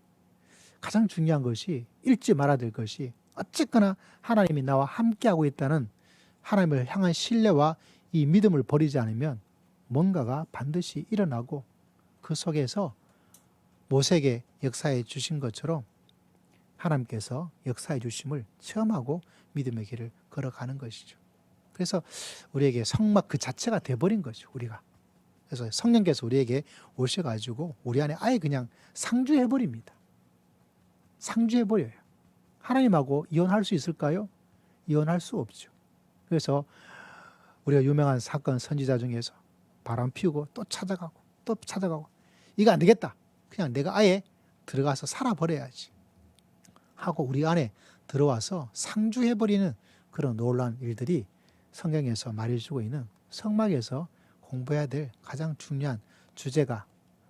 가장 중요한 것이 잊지 말아야 될 것이 어쨌거나 하나님이 나와 함께하고 있다는 하나님을 향한 신뢰와 이 믿음을 버리지 않으면 뭔가가 반드시 일어나고 그 속에서 모세에게 역사해 주신 것처럼 하나님께서 역사해 주심을 체험하고 믿음의 길을 걸어가는 것이죠. 그래서 우리에게 성막 그 자체가 돼버린 거죠. 우리가. 그래서 성령께서 우리에게 오셔가지고 우리 안에 아예 그냥 상주해버립니다. 상주해버려요. 하나님하고 이혼할 수 있을까요? 이혼할 수 없죠. 그래서 우리가 유명한 사건 선지자 중에서 바람 피우고 또 찾아가고 또 찾아가고 이거 안 되겠다. 그냥 내가 아예 들어가서 살아버려야지 하고 우리 안에 들어와서 상주해버리는 그런 놀라운 일들이 성경에서 말해주고 있는 성막에서 공부해야 될 가장 중요한 주제가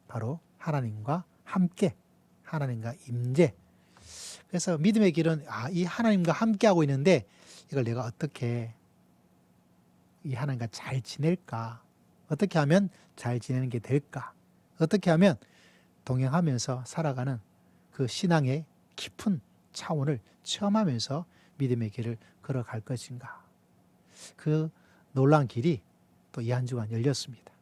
바로 하나님과 함께, 하나님과 임재. 그래서 믿음의 길은 이 하나님과 함께하고 있는데 이걸 내가 어떻게 이 하나님과 잘 지낼까? 어떻게 하면 잘 지내는 게 될까? 어떻게 하면 동행하면서 살아가는 그 신앙의 깊은 차원을 체험하면서 믿음의 길을 걸어갈 것인가? 그 놀라운 길이 또 이 한 주간 열렸습니다.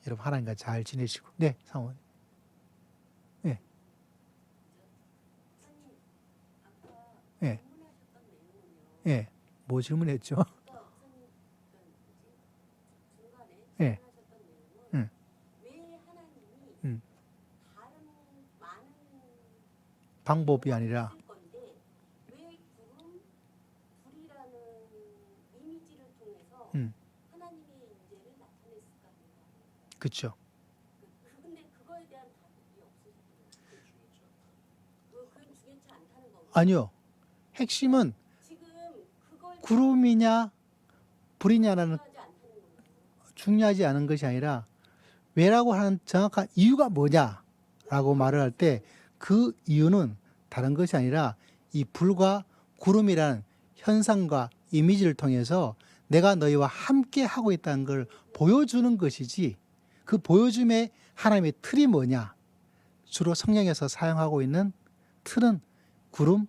여러분 하나님과 잘 지내시고 네, 상원. 네. 목사님 아까 네. 질문하셨던 내용은요. 네. 뭐 질문했죠? 아까 목사님 중간에 네. 질문하셨던 내용은 응. 왜 하나님이 응. 다른 많은 방법이 아니라 있을 건데 왜 구름 불이라는 이미지를 통해서 하나님의 임재를 나타냈을까 하는 거예요. 그렇죠. 근데 그거에 대한 답이 없으시고요. 그건 중요치 않다는 거고. 아니요. 핵심은 지금 그걸 구름이냐 불이냐라는 중요하지 않다는 거예요. 중요하지 않은 것이 아니라 왜라고 하는 정확한 이유가 뭐냐라고 말을 할 때 그 이유는 다른 것이 아니라 이 불과 구름이라는 현상과 이미지를 통해서 내가 너희와 함께 하고 있다는 걸 보여주는 것이지 그 보여줌의 하나님의 틀이 뭐냐? 주로 성경에서 사용하고 있는 틀은 구름,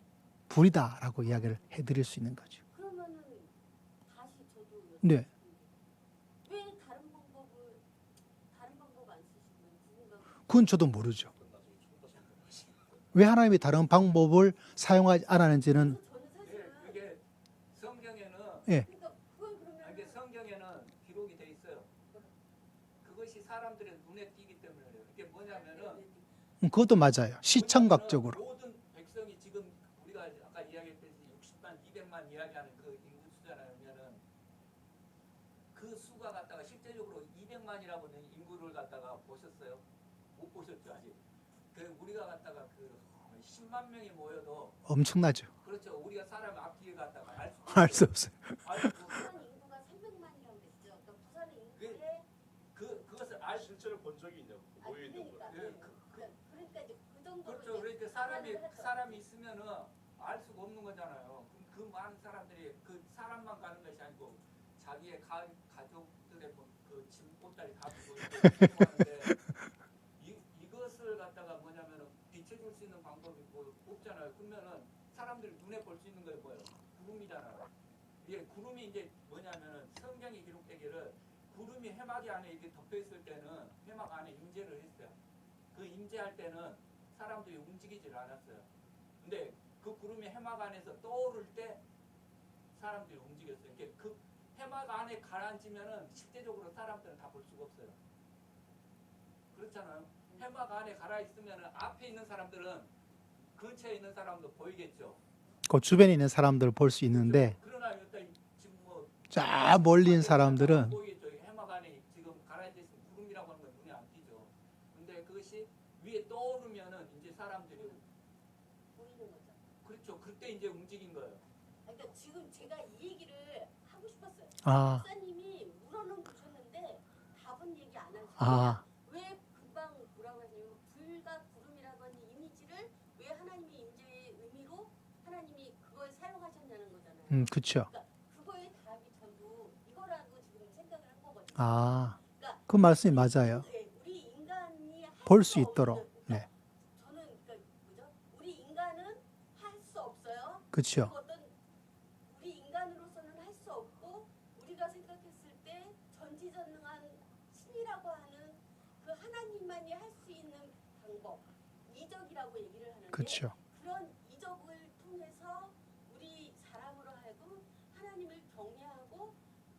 불이다라고 이야기를 해드릴 수 있는 거죠. 그러면은 다시 저도 네. 왜 다른 방법 안 쓰시면 누군가 그건 저도 모르죠. 왜 하나님이 다른 방법을 사용하지 않았는지는 저는 예, 사실은 그게 성경에는 예, 그러니까 그건 그러면 이게 성경에는 기록이 돼 있어요. 그것이 사람들의 눈에 띄기 때문에 그래요. 이게 뭐냐면은 그것도 맞아요. 시청각적으로. 모든 백성이 지금 우리가 아까 이야기했듯이 60만, 200만 이야기하는 그 인구 숫자라면은 그 수가 갖다가 실제적으로 200만이라고 하는 인구를 갖다가 보셨어요? 못 보셨죠 아직. 그 우리가 갖다가 그 10만 명이 모여도 엄청나죠. 그렇죠. 우리가 사람 앞뒤를 갖다가 알 수 없어요. 부산 인구가 300만이라고 그랬죠. 그러니까 부산 인구에 그것을 실제로 본 적이 있냐고 모여 있는 걸. 그러니까 이제 그 정도로 그렇죠. 이제 그러니까 감안을 하죠. 사람이 있으면은 알 수가 없는 거잖아요. 그 많은 사람들이 그 사람만 가는 것이 아니고 자기의 가족들의 그짐 보따리 가지고 이렇게 하는데 이것을 갖다가 뭐냐면은 비춰줄 수 있는 방법이 뭐 없잖아요. 그러면은 사람들이 눈에 볼 수 있는 게 뭐예요? 구름이잖아요. 이게 구름이 이제 뭐냐면은 성경에 기록되기를 구름이 해막 안에 이렇게 덮여 있을 때는 해막 안에 임재를 했어요. 그 임재할 때는 사람들이 움직이질 않았어요. 근데 그 구름이 해막 안에서 떠오를 때 사람들이 움직였어요. 그 해막 안에 가라앉으면은 실제적으로 사람들은 다 볼 수가 없어요. 그렇잖아요. 해막 안에 가라 있으면은 앞에 있는 사람들은 근처에 있는 사람도 보이겠죠. 그 주변에 있는 사람들을 볼 수 있는데 그러나 일단 지금 뭐 쫙 멀리 있는 사람들은 보이겠죠. 해막 안에 지금 가라앉아 있으면 구름이라고 하는 건 눈에 안 띄죠. 근데 그것이 위에 떠오르면은 이제 사람들이 보이는 거죠. 그렇죠. 그때 이제 움직인 거예요. 그러니까 지금 제가 이 얘기를 하고 싶었어요. 아, 목사님이 물어는 보셨는데 답은 얘기 안 하시고 아, 왜 금방 뭐라고 하냐면 불과 구름이라고 하는 이미지를 왜 하나님의 임재의 의미로 하나님이 그걸 사용하셨냐는 거잖아요. 그렇죠. 그러니까 그거의 답이 전부 이거라고 지금 생각을 한 거거든요. 아, 그러니까 그 말씀이 맞아요. 예, 우리 인간이 할 볼 수 수 있도록. 없는, 네, 그러니까 저는 그러니까 뭐죠? 우리 인간은 할 수 없어요. 그렇죠. 그리고 어떤 우리 인간으로서는 할 수 없고 우리가 생각했을 때 전지전능한 신이라고 하는 그 하나님만이 할 수 있는 방법, 이적이라고 얘기를 하는데 그렇죠. 그런 이적을 통해서 우리 사람으로 하여금 하나님을 경외하고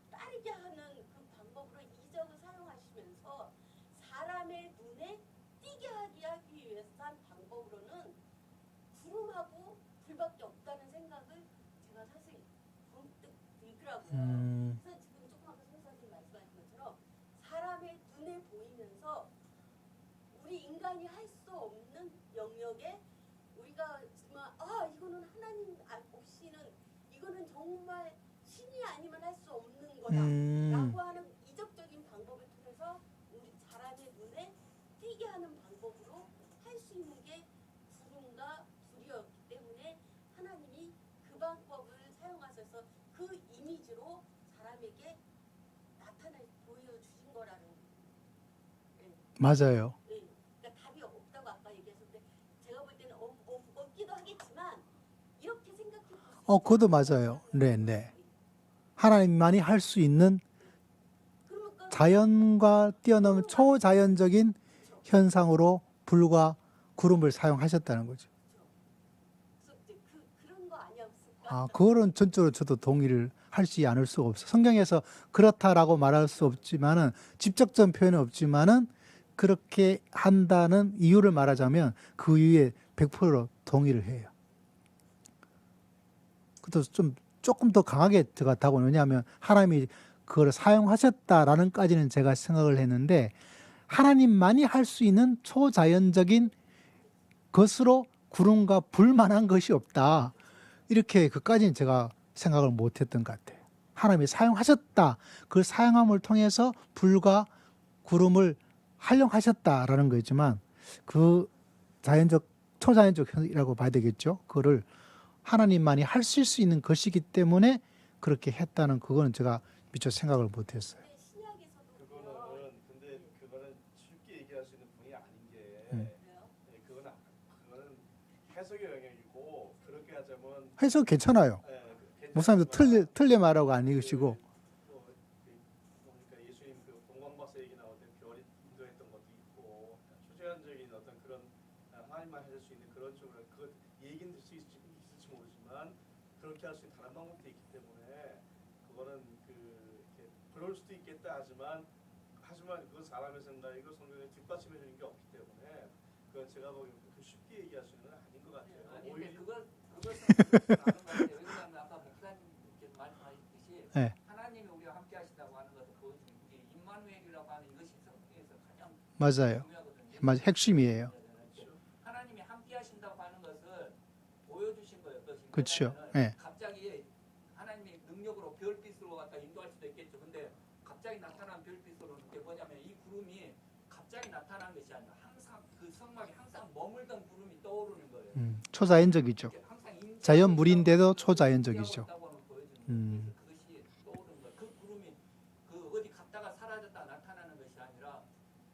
따르게 하는 그 방법으로 이적을 사용하시면서 사람의 눈에 띄게 하기 위해서 한 방법으로는 구름하고 불밖에 없다는 생각을 제가 사실 문득 들더라고요. 그래서 지금 조금 아까 선생님 말씀하신 것처럼 사람의 눈에 보이면서 우리 인간이 할 수 없는 영역에 우리가 정말 이거는 하나님 없이는 이거는 정말 신이 아니면 할 수 없는 거다라고 하는 이적적인 방법을 통해서 우리 사람의 눈에 띄게 하는 방법으로 할 수 있는 게 구름과 불이었기 때문에 하나님이 그 방법을 사용하셔서 그 이미지로 사람에게 보여주신 거라는. 예. 맞아요. 예. 그러니까 답이 없다고 아까 얘기하셨는데 제가 볼 때는 없기도 하겠지만 이렇게 생각해 볼 수 그것도 맞아요. 네, 네. 하나님만이 할 수 있는 그러니까 자연과 뛰어넘은 초자연적인 현상으로 불과 구름을 사용하셨다는 거죠. 그래서 이제 그런 거 아니었을까? 아, 그거는 전적으로 저도 동의를 하지 않을 수가 없어요. 성경에서 그렇다라고 말할 수 없지만은 직접적인 표현은 없지만은 그렇게 한다는 이유를 말하자면 그 이유에 100% 동의를 해요. 그것도 좀 조금 더 강하게 들어갔다고. 왜냐하면 하나님이 그걸 사용하셨다라는까지는 제가 생각을 했는데 하나님만이 할 수 있는 초자연적인 것으로 구름과 불만한 것이 없다. 이렇게 그까지는 제가 생각을 못했던 것 같아요. 하나님이 사용하셨다. 그 사용함을 통해서 불과 구름을 활용하셨다라는 거지만 그 자연적 초자연적이라고 봐야 되겠죠. 그거를 하나님만이 하실 수 있는 것이기 때문에 그렇게 했다는 그거는 제가 미처 생각을 못했어요. 근데 신약에서도 보면 그거는 쉽게 얘기할 수 있는 분이 아닌 게 그래요? 그거는 해석의 영역이고 그렇게 하자면 해서 괜찮아요. 목사님도 틀려 말하고 안 읽으시고. 그러니까 예수님 그 동방박사 얘기 나올 때 별이 인도했던 것도 있고 초자연적인 어떤 그런 하나님만 하실 수 있는 그런 쪽으로 그 얘기는 들 수 있을지 모르지만 그렇게 할 수 있는 다른 방법도 있기 때문에 그거는 이렇게 그럴 수도 있겠다 하지만 그건 사람의 생각이고 성경에 뒷받침해 주는 게 없기 때문에 그건 제가 보기엔 그렇게 쉽게 얘기할 수 있는 건 아닌 것 같아요. 아니 근데 오히려 그것은 그렇지 않은 것 같아요. 왜냐하면 아까 목사님께서 말씀하셨듯이 네. 하나님이 우리와 함께 하신다고 하는 것을 보여주는 게 임마누엘이라고 하는 이것이 성경에서 가장 맞아요. 중요하거든요. 맞아, 핵심이에요. 하나님이 함께 하신다고 하는 것을 보여주신 거예요. 그렇죠. 네. 갑자기 하나님이 능력으로 별빛으로 갖다 인도할 수도 있겠죠. 근데 갑자기 나타난 별빛으로는 게 뭐냐면 이 구름이 갑자기 나타난 것이 아니라 항상 그 성막에 항상 머물던 구름이 떠오르는 거예요. 초자연적이죠. 자연물인데도 초자연적이죠. 그것이 떠오르는 거예요. 그 구름이 어디 갔다가 사라졌다 나타나는 것이 아니라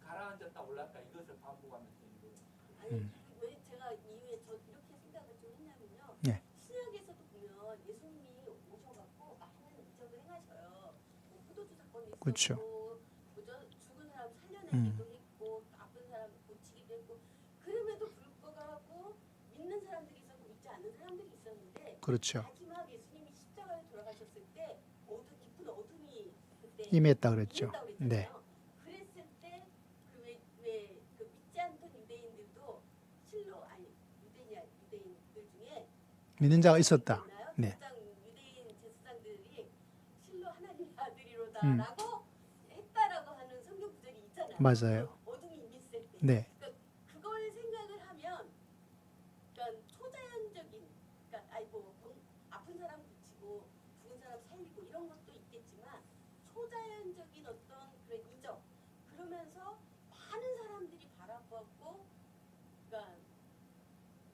가라앉았다 올랐다 이것을 반복하면서 있는 거예요. 아니 왜 제가 이후에 저 이렇게 생각을 좀 했냐면요. 네. 신약에서도 보면 예수님이 오셔갖고 많은 이적을 행하셔요. 포도주 사건도 있었고, 그렇죠. 죽은 사람 살려내기도 했고, 아픈 사람 고치기도 했고, 그럼에도 불구하고 믿는 사람들이 있었고 믿지 않는 사람들이 있었는데, 그렇죠. 마지막 예수님이 십자가에 돌아가셨을 때 깊은 어둠이 그때 임했다 그랬죠. 임했다고 네. 그랬잖아요. 그랬을 때 그 믿지 않던 유대인들도 유대인들 중에 믿는 자가 있었다. 네. 유대인 제사장들이 실로 하나님의 아들이로다라고 했다라고 하는 성경 구절이 있잖아요. 맞아요. 어둠이 임했을 때. 네. 그러니까 그걸 생각을 하면, 그러니까 초자연적인, 그러니까 아픈 사람 고치고 죽은 사람 살리고 이런 것도 있겠지만 초자연적인 어떤 그런 이적, 그러면서 많은 사람들이 바라보고, 그러니까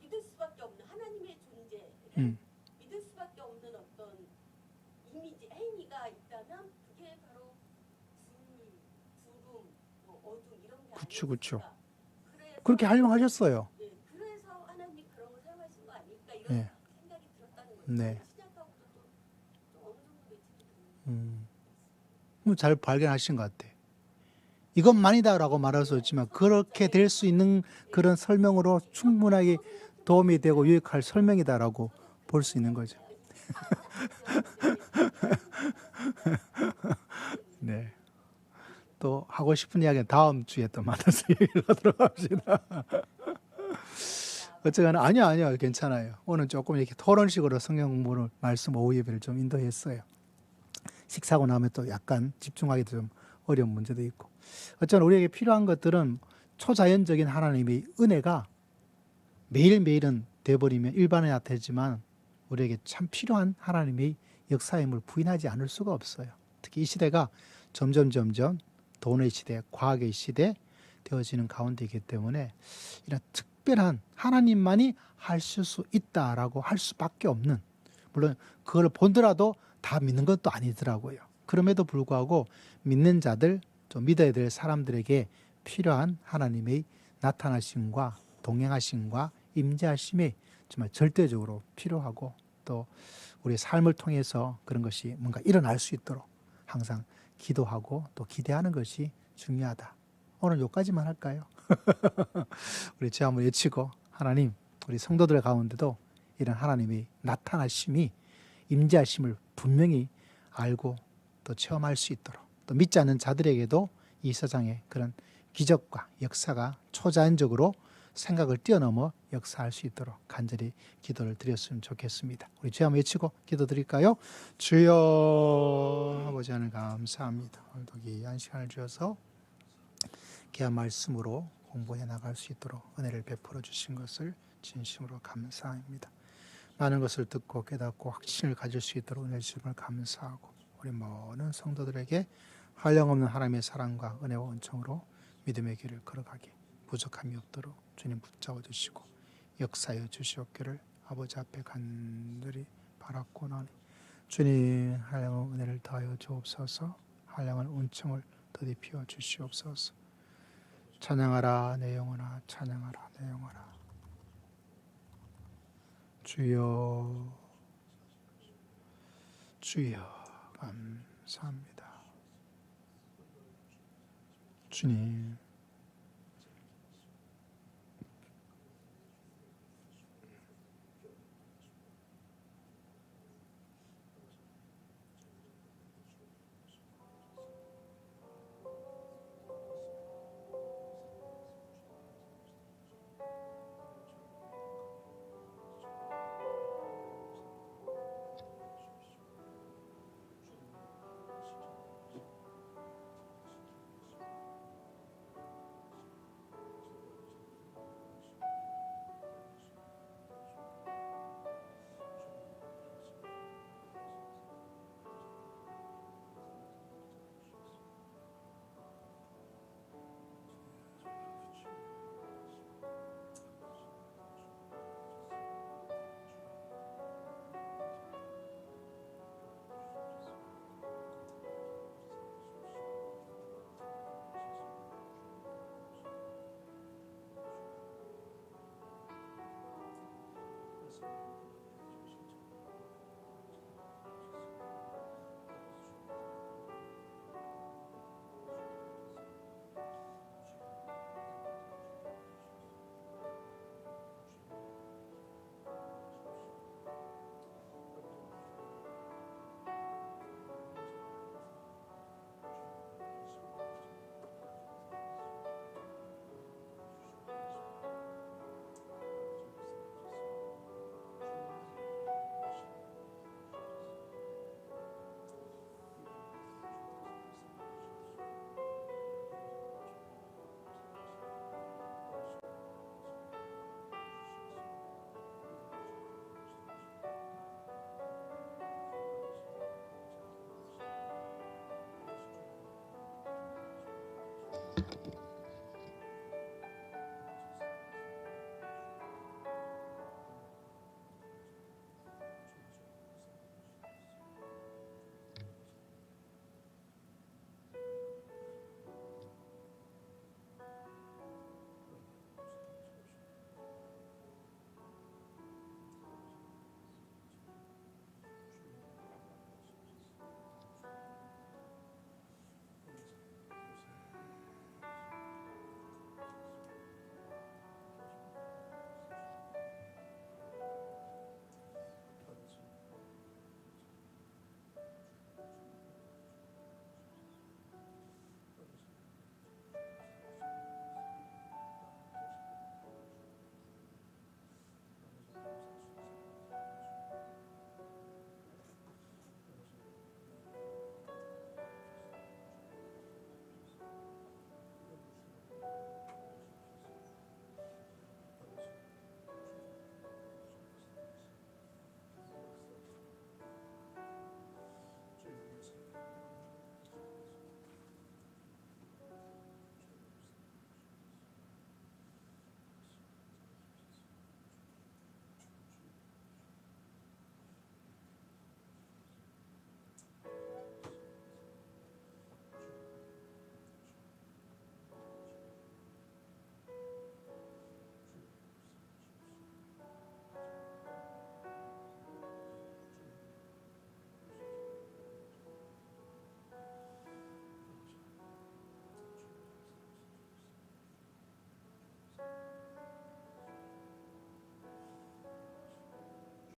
믿을 수밖에 없는 하나님의 존재를 믿을 수밖에 없는 어떤 이미지, 행위가 있다면 그게 바로 그쵸, 그쵸. 그래서 그렇게 활용하셨어요. 예, 그래서 하나님이 그런 걸 사용하신 거 아닐까 이런 예. 생각이 들었다는 거죠. 네. 신약하고도 좀 어느 정도 매치가 되는 잘 발견하신 것 같아. 이것만이다라고 말할 수 없지만 그렇게 될 수 있는 그런 설명으로 충분하게 도움이 되고 유익할 설명이다라고 볼 수 있는 거죠. 네. 또 하고 싶은 이야기는 다음 주에 또 만나서 얘기를 하도록 합시다. 어쨌거나 아니요 괜찮아요. 오늘 조금 이렇게 토론식으로 성경 공부를 말씀 오후 예배를 좀 인도했어요. 식사하고 나면 또 약간 집중하기도 좀 어려운 문제도 있고. 어쨌든 우리에게 필요한 것들은 초자연적인 하나님의 은혜가 매일매일은 돼버리면 일반화가 되지만 우리에게 참 필요한 하나님의 역사임을 부인하지 않을 수가 없어요. 특히 이 시대가 점점 돈의 시대, 과학의 시대 되어지는 가운데이기 때문에 이런 특별한 하나님만이 하실 수 있다라고 할 수밖에 없는, 물론 그걸 본더라도 다 믿는 것도 아니더라고요. 그럼에도 불구하고 믿는 자들, 또 믿어야 될 사람들에게 필요한 하나님의 나타나심과 동행하심과 임재하심이 정말 절대적으로 필요하고, 또 우리 삶을 통해서 그런 것이 뭔가 일어날 수 있도록 항상 기도하고 또 기대하는 것이 중요하다. 오늘 여기까지만 할까요? 우리 제가 한번 외치고, 하나님, 우리 성도들 가운데도 이런 하나님의 나타나심이, 임재하심을 분명히 알고 또 체험할 수 있도록, 또 믿지 않는 자들에게도 이 세상에 그런 기적과 역사가 초자연적으로 생각을 뛰어넘어 역사할 수 있도록 간절히 기도를 드렸으면 좋겠습니다. 우리 주여 한번 외치고 기도 드릴까요? 주여, 아버지 하나님 감사합니다. 오늘도 귀한 시간을 주셔서 귀한 말씀으로 공부해 나갈 수 있도록 은혜를 베풀어 주신 것을 진심으로 감사합니다. 많은 것을 듣고 깨닫고 확신을 가질 수 있도록 은혜 주심을 감사하고, 우리 모든 성도들에게 한량없는 하나님의 사랑과 은혜와 은총으로 믿음의 길을 걸어가기 부족함이 없도록 주님 붙잡아 주시고 역사여 주시옵기를 아버지 앞에 간절히 바랐고나니, 주님 한량한 은혜를 더하여 주옵소서. 한량한 은총을 더디피워 주시옵소서. 찬양하라 내 영혼아, 찬양하라 내 영혼아. 주여, 주여, 감사합니다. 주님,